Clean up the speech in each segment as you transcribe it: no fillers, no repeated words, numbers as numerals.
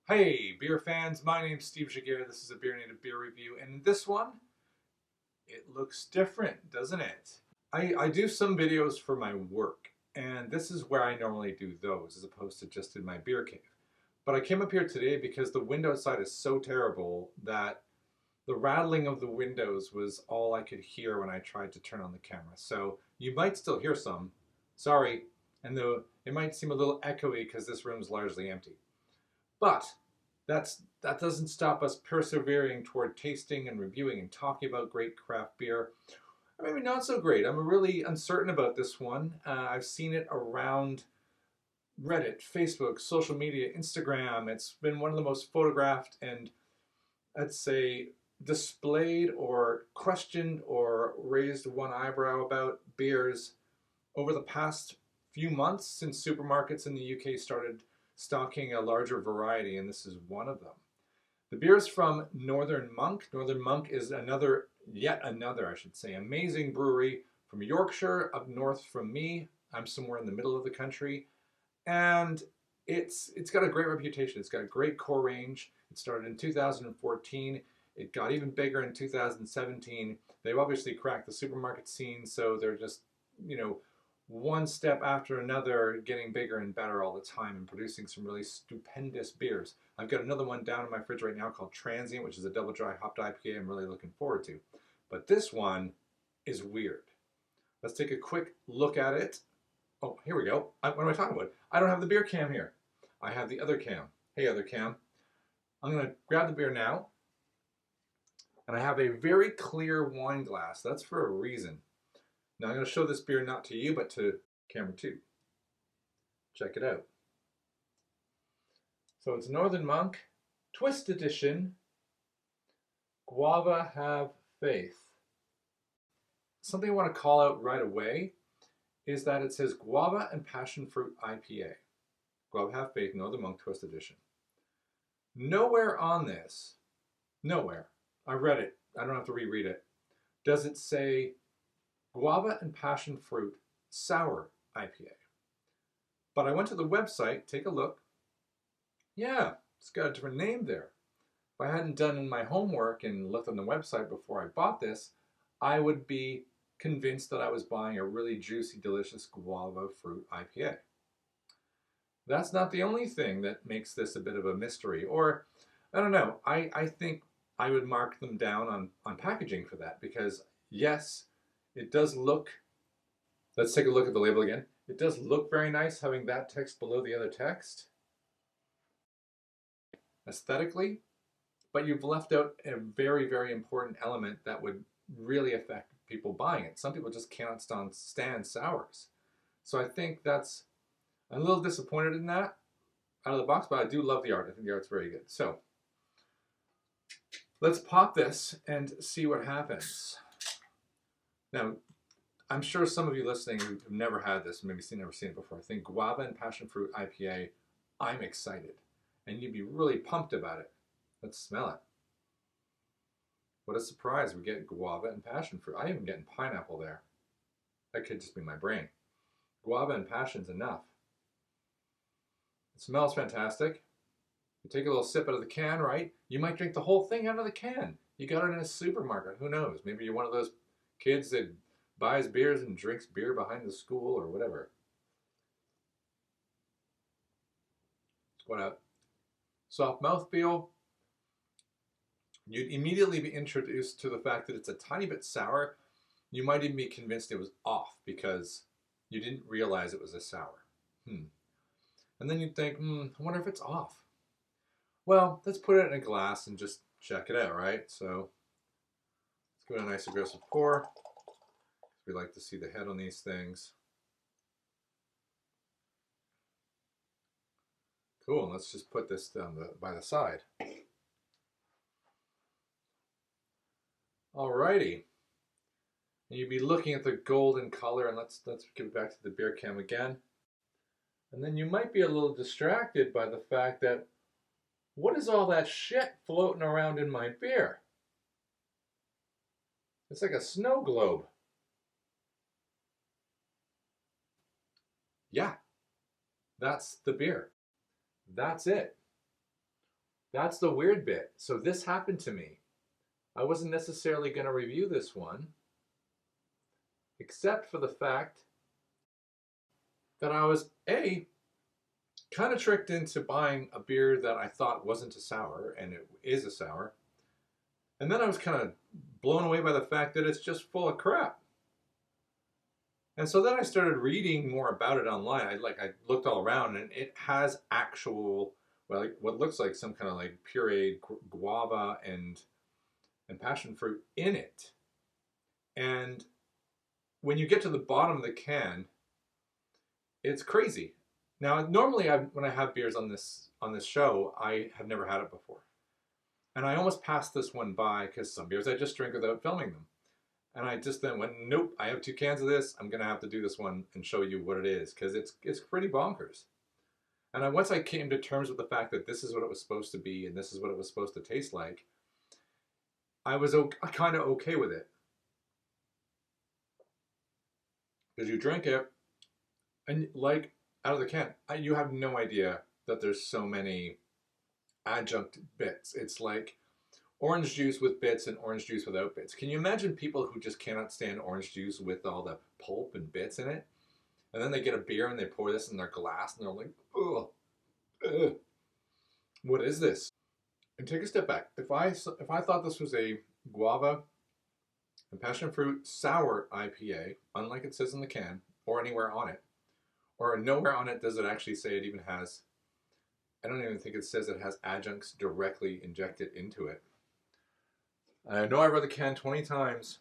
Hey, beer fans, my name's Steve Jagger. This is a BeerNative beer review, and in this one, it looks different, doesn't it? I do some videos for my work, and this is where I normally do those as opposed to just in my beer cave. But I came up here today because the wind outside is so terrible that the rattling of the windows was all I could hear when I tried to turn on the camera. So you might still hear some. Sorry. And though it might seem a little echoey because this room's largely empty. But that doesn't stop us persevering toward tasting and reviewing and talking about great craft beer. Or maybe not so great. I'm really uncertain about this one. I've seen it around Reddit, Facebook, social media, Instagram. It's been one of the most photographed and, I'd say, displayed or questioned or raised one eyebrow about beers over the past few months since supermarkets in the UK started stocking a larger variety, and this is one of them. The beer is from Northern Monk. Northern Monk is yet another, I should say, amazing brewery from Yorkshire, up north from me. I'm somewhere in the middle of the country, and it's got a great reputation. It's got a great core range. It started in 2014. It got even bigger in 2017. They've obviously cracked the supermarket scene, so they're just, one step after another, getting bigger and better all the time and producing some really stupendous beers. I've got another one down in my fridge right now called Transient, which is a double dry hopped IPA I'm really looking forward to. But this one is weird. Let's take a quick look at it. Oh, here we go. What am I talking about? I don't have the beer cam here. I have the other cam. Hey, other cam. I'm going to grab the beer now. And I have a very clear wine glass. That's for a reason. Now I'm going to show this beer not to you, but to camera 2. Check it out. So it's Northern Monk, Twist Edition, Guava Have Faith. Something I want to call out right away is that it says Guava and Passionfruit IPA. Guava Have Faith, Northern Monk, Twist Edition. Nowhere on this, nowhere, I read it, I don't have to reread it, does it say Guava and Passion Fruit Sour IPA. But I went to the website, take a look. Yeah, it's got a different name there. If I hadn't done my homework and looked on the website before I bought this, I would be convinced that I was buying a really juicy, delicious guava fruit IPA. That's not the only thing that makes this a bit of a mystery. Or, I don't know, I think I would mark them down on packaging for that because, yes, it does look, let's take a look at the label again. It does look very nice having that text below the other text aesthetically, but you've left out a very, very important element that would really affect people buying it. Some people just cannot stand sours. So I think I'm a little disappointed in that out of the box, but I do love the art. I think the art's very good. So let's pop this and see what happens. Now, I'm sure some of you listening who've never had this, maybe never seen it before, I think Guava and Passion Fruit IPA, I'm excited. And you'd be really pumped about it. Let's smell it. What a surprise, we get Guava and Passion Fruit. I even getting pineapple there. That could just be my brain. Guava and Passion's enough. It smells fantastic. You take a little sip out of the can, right? You might drink the whole thing out of the can. You got it in a supermarket, who knows? Maybe you're one of those kids that buys beers and drinks beer behind the school or whatever. It's got a soft mouthfeel. You'd immediately be introduced to the fact that it's a tiny bit sour. You might even be convinced it was off because you didn't realize it was a sour. And then you'd think, I wonder if it's off. Well, let's put it in a glass and just check it out, right? So let's give it a nice aggressive pour. We like to see the head on these things. Cool, let's just put this down by the side. Alrighty. And you'd be looking at the golden color, and let's give it back to the beer cam again. And then you might be a little distracted by the fact that, what is all that shit floating around in my beer? It's like a snow globe. Yeah, that's the beer. That's it. That's the weird bit. So this happened to me. I wasn't necessarily going to review this one, except for the fact that I was, A, kind of tricked into buying a beer that I thought wasn't a sour, and it is a sour. And then I was kind of blown away by the fact that it's just full of crap. And so then I started reading more about it online. I looked all around, and it has actual, well, what looks like some kind of like pureed guava and passion fruit in it. And when you get to the bottom of the can, it's crazy. Now, normally when I have beers on this show, I have never had it before. And I almost passed this one by because some beers I just drink without filming them. And I just then went, nope, I have 2 cans of this. I'm going to have to do this one and show you what it is because it's pretty bonkers. And once I came to terms with the fact that this is what it was supposed to be and this is what it was supposed to taste like, I was kind of okay with it. Because you drink it, and like out of the can, you have no idea that there's so many adjunct bits. It's like orange juice with bits and orange juice without bits. Can you imagine people who just cannot stand orange juice with all the pulp and bits in it? And then they get a beer and they pour this in their glass and they're like, ugh, what is this? And take a step back. If I thought this was a guava and passion fruit sour IPA, unlike it says in the can or anywhere on it, or nowhere on it does it actually say it even has, I don't even think it says it has adjuncts directly injected into it. I know I read the can 20 times,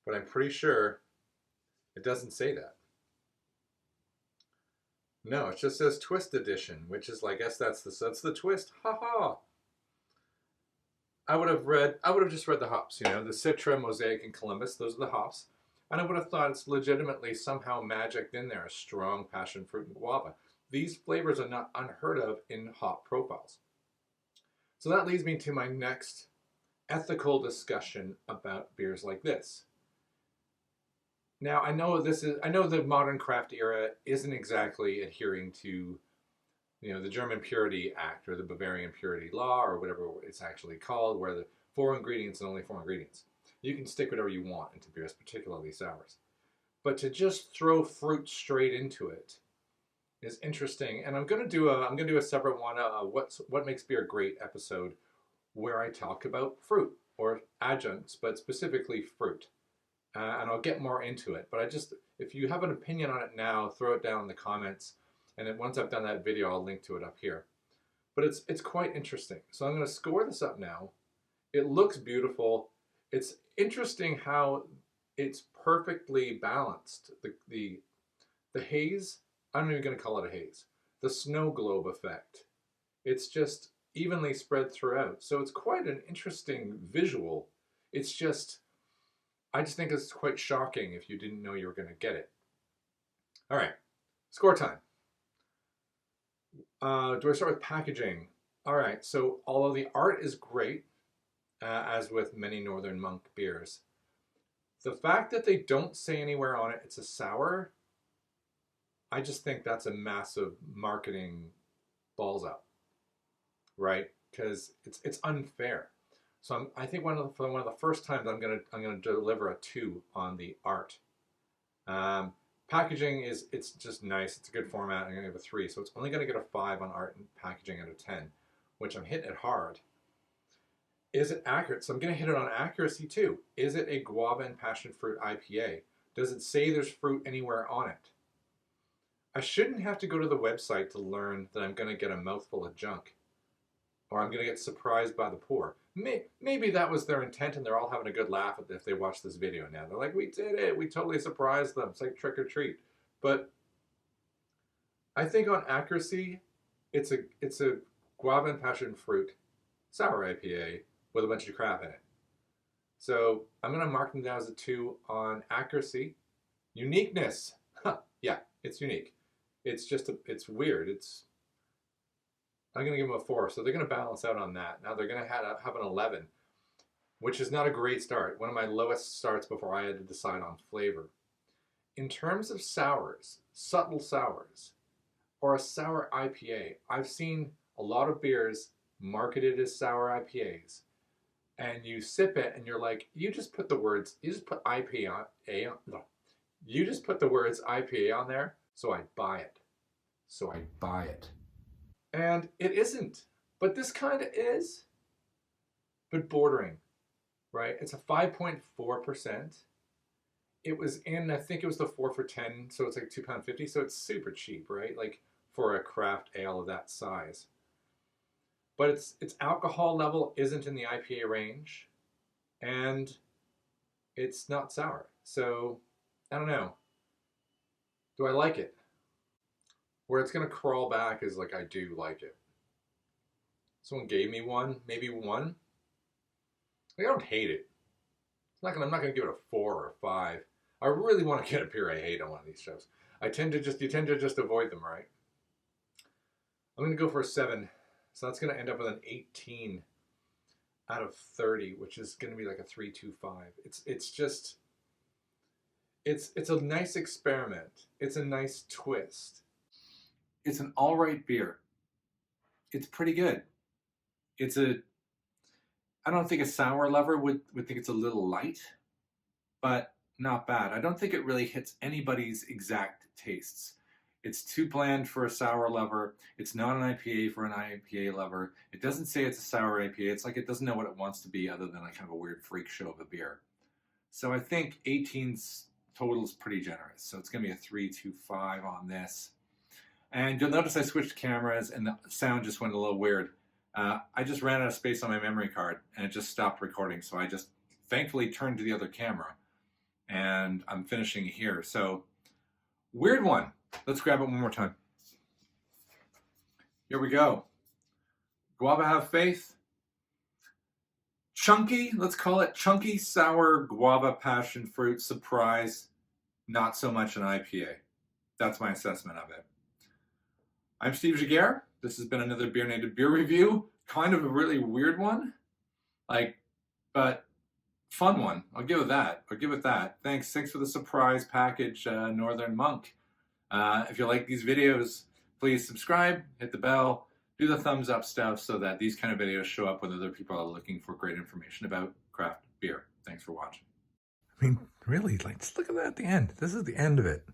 but I'm pretty sure it doesn't say that. No, it just says Twist Edition, which is, I guess that's the twist. Ha ha. I would have just read the hops, the Citra, Mosaic, and Columbus, those are the hops. And I would have thought it's legitimately somehow magicked in there, a strong passion fruit and guava. These flavors are not unheard of in hop profiles. So that leads me to my next ethical discussion about beers like this. Now, I know the modern craft era isn't exactly adhering to, the German Purity Act or the Bavarian Purity Law or whatever it's actually called, where the 4 ingredients and only 4 ingredients. You can stick whatever you want into beers, particularly sours. But to just throw fruit straight into it is interesting. And I'm gonna do a separate one, what makes beer great episode, where I talk about fruit or adjuncts, but specifically fruit. And I'll get more into it. But if you have an opinion on it now, throw it down in the comments. And then once I've done that video, I'll link to it up here. But it's quite interesting. So I'm going to score this up now. It looks beautiful. It's interesting how it's perfectly balanced. The haze, I'm not even going to call it a haze. The snow globe effect. It's just evenly spread throughout. So it's quite an interesting visual. I just think it's quite shocking if you didn't know you were going to get it. All right, score time. Do I start with packaging? All right, so although the art is great, as with many Northern Monk beers, the fact that they don't say anywhere on it it's a sour, I just think that's a massive marketing balls up, right? Because it's unfair. So I think one of the first times I'm gonna deliver a 2 on the art. Packaging it's just nice. It's a good format. I'm gonna give a 3, so it's only gonna get a 5 on art and packaging out of 10, which I'm hitting it hard. Is it accurate? So I'm gonna hit it on accuracy too. Is it a guava and passion fruit IPA? Does it say there's fruit anywhere on it? I shouldn't have to go to the website to learn that I'm gonna get a mouthful of junk, or I'm gonna get surprised by the pour. Maybe that was their intent and they're all having a good laugh if they watch this video now. They're like, we did it. We totally surprised them. It's like trick or treat. But I think on accuracy, it's a guava and passion fruit sour IPA with a bunch of crap in it. So I'm going to mark them down as a 2 on accuracy. Uniqueness. Yeah, it's unique. It's weird. I'm going to give them a 4, so they're going to balance out on that. Now they're going to have an 11, which is not a great start. One of my lowest starts before I had to decide on flavor. In terms of sours, subtle sours, or a sour IPA, I've seen a lot of beers marketed as sour IPAs. And you sip it and you're like, you just put the words, you just put IPA on, no. You just put the words IPA on there, so I buy it. So I buy it. And it isn't, but this kind of is, but bordering, right? It's a 5.4%. It was in, I think it was the 4 for $10, so it's like £2.50, so it's super cheap, right? Like for a craft ale of that size. But its alcohol level isn't in the IPA range, and it's not sour. So, I don't know. Do I like it? Where it's going to crawl back is like, I do like it. Someone gave me one, maybe one. Like, I don't hate it. I'm not going to give it a 4 or a 5. I really want to get a beer I hate on one of these shows. You tend to just avoid them, right? I'm going to go for a 7. So that's going to end up with an 18 out of 30, which is going to be like a 3.25. It's a nice experiment. It's a nice twist. It's an all right beer. It's pretty good. I don't think a sour lover would think it's a little light, but not bad. I don't think it really hits anybody's exact tastes. It's too bland for a sour lover. It's not an IPA for an IPA lover. It doesn't say it's a sour IPA. It's like it doesn't know what it wants to be other than like kind of a weird freak show of a beer. So I think 18's total is pretty generous. So it's going to be a 3.25 on this. And you'll notice I switched cameras and the sound just went a little weird. I just ran out of space on my memory card and it just stopped recording. So I just thankfully turned to the other camera and I'm finishing here. So weird one. Let's grab it one more time. Here we go. Guava Have Faith. Chunky, let's call it chunky sour guava passion fruit surprise. Not so much an IPA. That's my assessment of it. I'm Steve Giguere. This has been another BeerNative beer review. Kind of a really weird one, but fun one. I'll give it that. Thanks for the surprise package, Northern Monk. If you like these videos, please subscribe, hit the bell, do the thumbs up stuff so that these kind of videos show up when other people are looking for great information about craft beer. Thanks for watching. I mean, really, just look at that at the end. This is the end of it.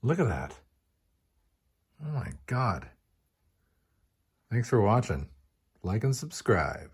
Look at that. Oh my God. Thanks for watching. Like and subscribe.